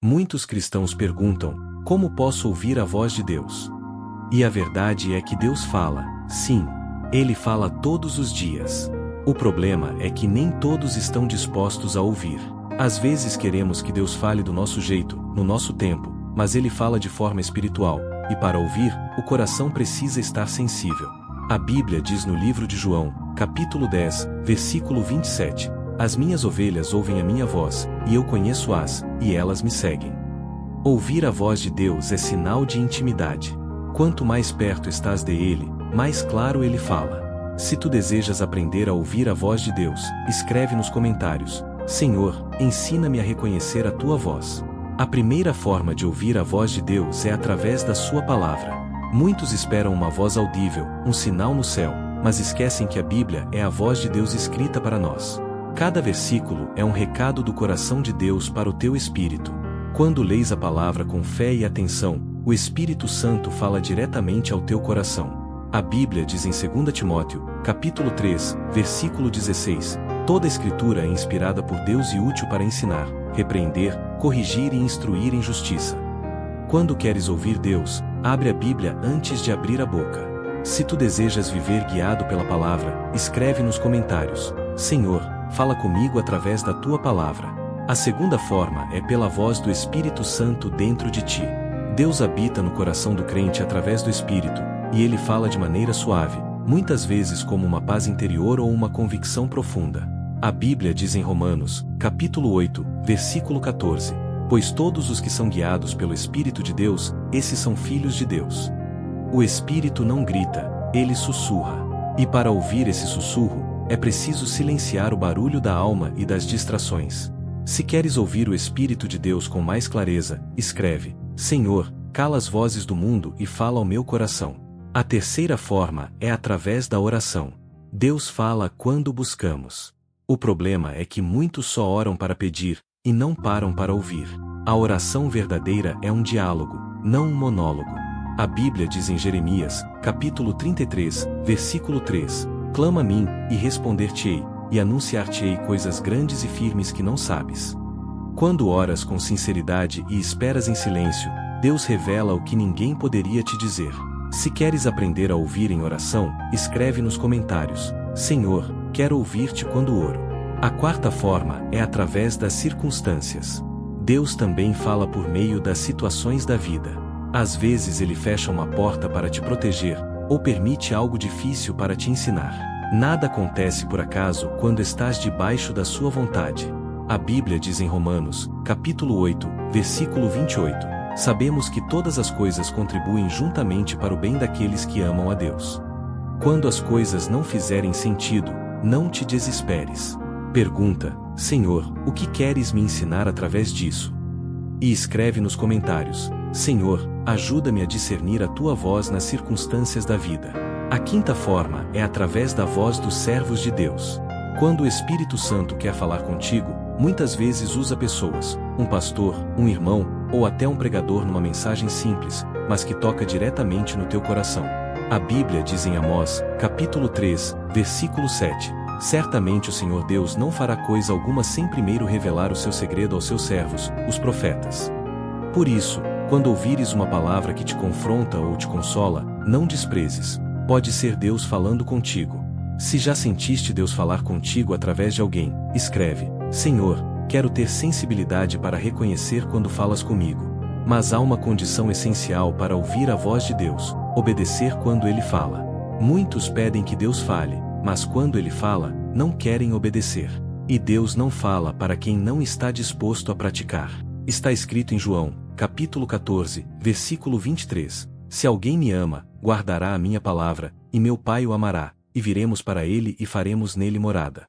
Muitos cristãos perguntam: como posso ouvir a voz de Deus? E a verdade é que Deus fala, sim, Ele fala todos os dias. O problema é que nem todos estão dispostos a ouvir. Às vezes queremos que Deus fale do nosso jeito, no nosso tempo, mas Ele fala de forma espiritual, e para ouvir, o coração precisa estar sensível. A Bíblia diz no livro de João, capítulo 10, versículo 27, as minhas ovelhas ouvem a minha voz, e eu conheço-as, e elas me seguem. Ouvir a voz de Deus é sinal de intimidade. Quanto mais perto estás dele, mais claro ele fala. Se tu desejas aprender a ouvir a voz de Deus, escreve nos comentários: Senhor, ensina-me a reconhecer a tua voz. A primeira forma de ouvir a voz de Deus é através da sua palavra. Muitos esperam uma voz audível, um sinal no céu, mas esquecem que a Bíblia é a voz de Deus escrita para nós. Cada versículo é um recado do coração de Deus para o teu espírito. Quando lês a palavra com fé e atenção, o Espírito Santo fala diretamente ao teu coração. A Bíblia diz em 2 Timóteo, capítulo 3, versículo 16, toda a Escritura é inspirada por Deus e útil para ensinar, repreender, corrigir e instruir em justiça. Quando queres ouvir Deus, abre a Bíblia antes de abrir a boca. Se tu desejas viver guiado pela palavra, escreve nos comentários: Senhor, fala comigo através da tua palavra. A segunda forma é pela voz do Espírito Santo dentro de ti. Deus habita no coração do crente através do Espírito, e ele fala de maneira suave, muitas vezes como uma paz interior ou uma convicção profunda. A Bíblia diz em Romanos, capítulo 8, versículo 14, pois todos os que são guiados pelo Espírito de Deus, esses são filhos de Deus. O Espírito não grita, ele sussurra. E para ouvir esse sussurro, é preciso silenciar o barulho da alma e das distrações. Se queres ouvir o Espírito de Deus com mais clareza, escreve: Senhor, cala as vozes do mundo e fala ao meu coração. A terceira forma é através da oração. Deus fala quando buscamos. O problema é que muitos só oram para pedir, e não param para ouvir. A oração verdadeira é um diálogo, não um monólogo. A Bíblia diz em Jeremias, capítulo 33, versículo 3, clama a mim, e responder-te-ei, e anunciar-te-ei coisas grandes e firmes que não sabes. Quando oras com sinceridade e esperas em silêncio, Deus revela o que ninguém poderia te dizer. Se queres aprender a ouvir em oração, escreve nos comentários: Senhor, quero ouvir-te quando oro. A quarta forma é através das circunstâncias. Deus também fala por meio das situações da vida. Às vezes ele fecha uma porta para te proteger, ou permite algo difícil para te ensinar. Nada acontece por acaso quando estás debaixo da sua vontade. A Bíblia diz em Romanos, capítulo 8, versículo 28, sabemos que todas as coisas contribuem juntamente para o bem daqueles que amam a Deus. Quando as coisas não fizerem sentido, não te desesperes. Pergunta: Senhor, o que queres me ensinar através disso? E escreve nos comentários: Senhor, ajuda-me a discernir a tua voz nas circunstâncias da vida. A quinta forma é através da voz dos servos de Deus. Quando o Espírito Santo quer falar contigo, muitas vezes usa pessoas, um pastor, um irmão, ou até um pregador numa mensagem simples, mas que toca diretamente no teu coração. A Bíblia diz em Amós, capítulo 3, versículo 7, certamente o Senhor Deus não fará coisa alguma sem primeiro revelar o seu segredo aos seus servos, os profetas. Por isso, quando ouvires uma palavra que te confronta ou te consola, não desprezes. Pode ser Deus falando contigo. Se já sentiste Deus falar contigo através de alguém, escreve: Senhor, quero ter sensibilidade para reconhecer quando falas comigo. Mas há uma condição essencial para ouvir a voz de Deus: obedecer quando Ele fala. Muitos pedem que Deus fale, mas quando Ele fala, não querem obedecer. E Deus não fala para quem não está disposto a praticar. Está escrito em João, capítulo 14, versículo 23, se alguém me ama, guardará a minha palavra, e meu Pai o amará, e viremos para ele e faremos nele morada.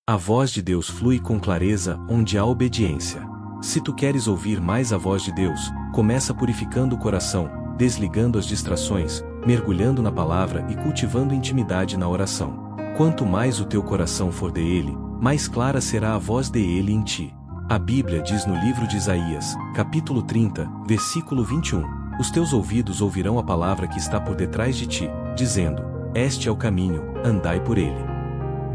A voz de Deus flui com clareza onde há obediência. Se tu queres ouvir mais a voz de Deus, começa purificando o coração, desligando as distrações, mergulhando na palavra e cultivando intimidade na oração. Quanto mais o teu coração for de Ele, mais clara será a voz de Ele em ti. A Bíblia diz no livro de Isaías, capítulo 30, versículo 21, os teus ouvidos ouvirão a palavra que está por detrás de ti, dizendo: este é o caminho, andai por ele.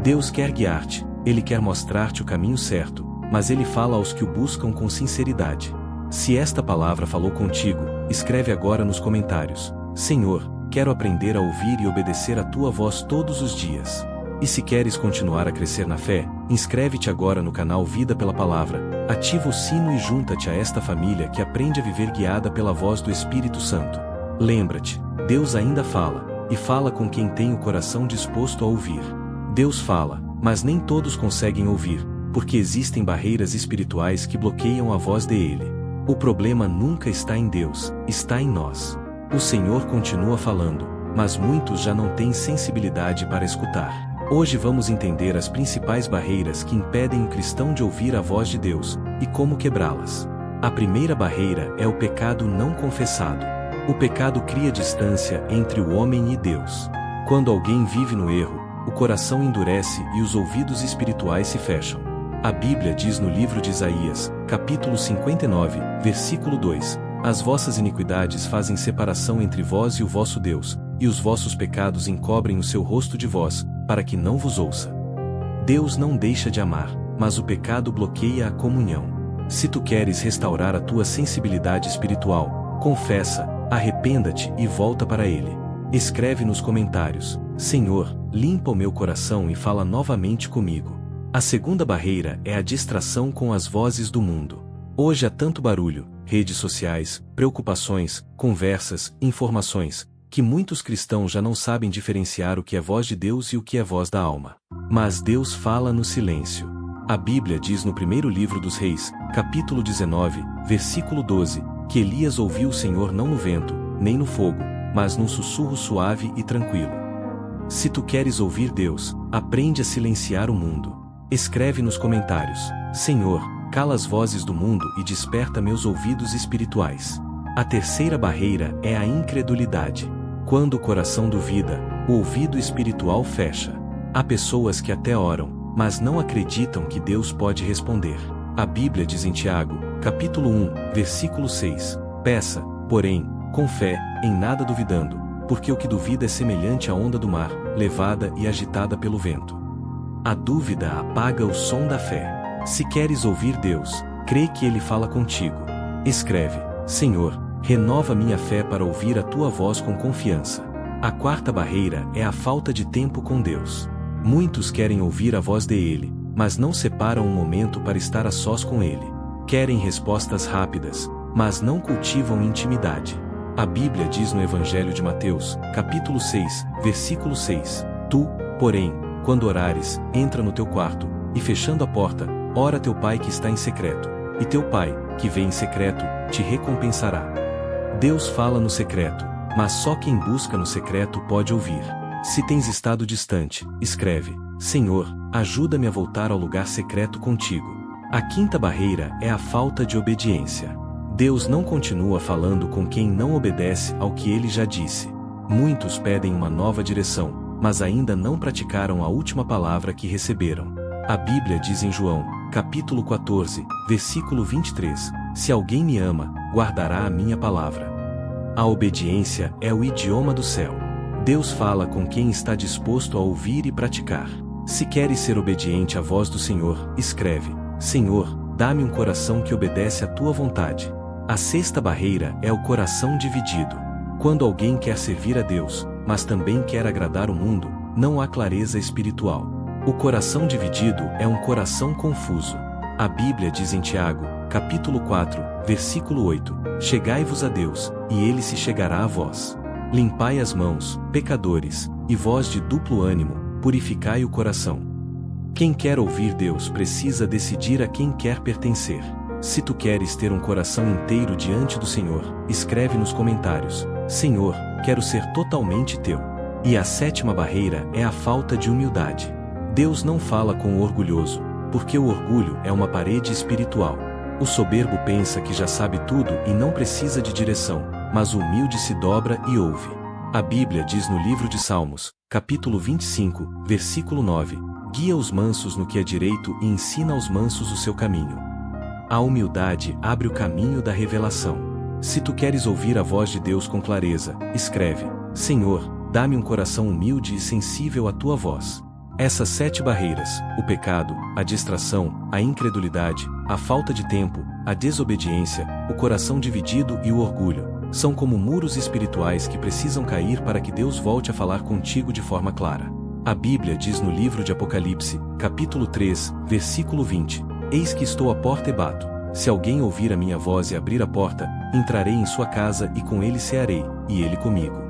Deus quer guiar-te, Ele quer mostrar-te o caminho certo, mas Ele fala aos que o buscam com sinceridade. Se esta palavra falou contigo, escreve agora nos comentários: Senhor, quero aprender a ouvir e obedecer a tua voz todos os dias. E se queres continuar a crescer na fé, inscreve-te agora no canal Vida pela Palavra, ativa o sino e junta-te a esta família que aprende a viver guiada pela voz do Espírito Santo. Lembra-te, Deus ainda fala, e fala com quem tem o coração disposto a ouvir. Deus fala, mas nem todos conseguem ouvir, porque existem barreiras espirituais que bloqueiam a voz dele. O problema nunca está em Deus, está em nós. O Senhor continua falando, mas muitos já não têm sensibilidade para escutar. Hoje vamos entender as principais barreiras que impedem o cristão de ouvir a voz de Deus, e como quebrá-las. A primeira barreira é o pecado não confessado. O pecado cria distância entre o homem e Deus. Quando alguém vive no erro, o coração endurece e os ouvidos espirituais se fecham. A Bíblia diz no livro de Isaías, capítulo 59, versículo 2: As vossas iniquidades fazem separação entre vós e o vosso Deus, e os vossos pecados encobrem o seu rosto de vós, para que não vos ouça. Deus não deixa de amar, mas o pecado bloqueia a comunhão. Se tu queres restaurar a tua sensibilidade espiritual, confessa, arrependa-te e volta para Ele. Escreve nos comentários: Senhor, limpa o meu coração e fala novamente comigo. A segunda barreira é a distração com as vozes do mundo. Hoje há tanto barulho, redes sociais, preocupações, conversas, informações, que muitos cristãos já não sabem diferenciar o que é voz de Deus e o que é voz da alma. Mas Deus fala no silêncio. A Bíblia diz no primeiro livro dos Reis, capítulo 19, versículo 12, que Elias ouviu o Senhor não no vento, nem no fogo, mas num sussurro suave e tranquilo. Se tu queres ouvir Deus, aprende a silenciar o mundo. Escreve nos comentários: Senhor, cala as vozes do mundo e desperta meus ouvidos espirituais. A terceira barreira é a incredulidade. Quando o coração duvida, o ouvido espiritual fecha. Há pessoas que até oram, mas não acreditam que Deus pode responder. A Bíblia diz em Tiago, capítulo 1, versículo 6: Peça, porém, com fé, em nada duvidando, porque o que duvida é semelhante à onda do mar, levada e agitada pelo vento. A dúvida apaga o som da fé. Se queres ouvir Deus, crê que Ele fala contigo. Escreve: Senhor, renova minha fé para ouvir a tua voz com confiança. A quarta barreira é a falta de tempo com Deus. Muitos querem ouvir a voz dele, mas não separam um momento para estar a sós com Ele. Querem respostas rápidas, mas não cultivam intimidade. A Bíblia diz no Evangelho de Mateus, capítulo 6, versículo 6: Tu, porém, quando orares, entra no teu quarto, e fechando a porta, ora teu Pai que está em secreto, e teu Pai, que vê em secreto, te recompensará. Deus fala no secreto, mas só quem busca no secreto pode ouvir. Se tens estado distante, escreve: Senhor, ajuda-me a voltar ao lugar secreto contigo. A quinta barreira é a falta de obediência. Deus não continua falando com quem não obedece ao que Ele já disse. Muitos pedem uma nova direção, mas ainda não praticaram a última palavra que receberam. A Bíblia diz em João, capítulo 14, versículo 23, Se alguém me ama, guardará a minha palavra. A obediência é o idioma do céu. Deus fala com quem está disposto a ouvir e praticar. Se queres ser obediente à voz do Senhor, escreve: Senhor, dá-me um coração que obedece à tua vontade. A sexta barreira é o coração dividido. Quando alguém quer servir a Deus, mas também quer agradar o mundo, não há clareza espiritual. O coração dividido é um coração confuso. A Bíblia diz em Tiago, capítulo 4, versículo 8: Chegai-vos a Deus, e Ele se chegará a vós. Limpai as mãos, pecadores, e vós de duplo ânimo, purificai o coração. Quem quer ouvir Deus precisa decidir a quem quer pertencer. Se tu queres ter um coração inteiro diante do Senhor, escreve nos comentários: Senhor, quero ser totalmente teu. E a sétima barreira é a falta de humildade. Deus não fala com o orgulhoso, porque o orgulho é uma parede espiritual. O soberbo pensa que já sabe tudo e não precisa de direção, mas o humilde se dobra e ouve. A Bíblia diz no livro de Salmos, capítulo 25, versículo 9: Guia os mansos no que é direito e ensina aos mansos o seu caminho. A humildade abre o caminho da revelação. Se tu queres ouvir a voz de Deus com clareza, escreve: Senhor, dá-me um coração humilde e sensível à tua voz. Essas 7 barreiras, o pecado, a distração, a incredulidade, A falta de tempo, a desobediência, o coração dividido e o orgulho são como muros espirituais que precisam cair para que Deus volte a falar contigo de forma clara. A Bíblia diz no livro de Apocalipse, capítulo 3, versículo 20: Eis que estou à porta e bato. Se alguém ouvir a minha voz e abrir a porta, entrarei em sua casa e com ele cearei, e ele comigo.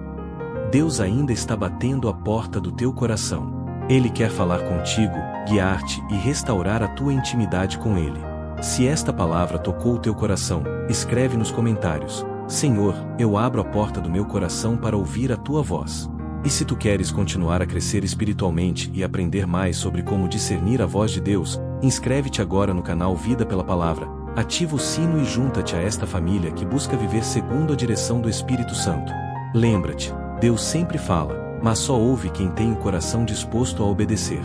Deus ainda está batendo a porta do teu coração. Ele quer falar contigo, guiar-te e restaurar a tua intimidade com Ele. Se esta palavra tocou o teu coração, escreve nos comentários: Senhor, eu abro a porta do meu coração para ouvir a tua voz. E se tu queres continuar a crescer espiritualmente e aprender mais sobre como discernir a voz de Deus, inscreve-te agora no canal Vida pela Palavra, ativa o sino e junta-te a esta família que busca viver segundo a direção do Espírito Santo. Lembra-te, Deus sempre fala, mas só ouve quem tem o coração disposto a obedecer.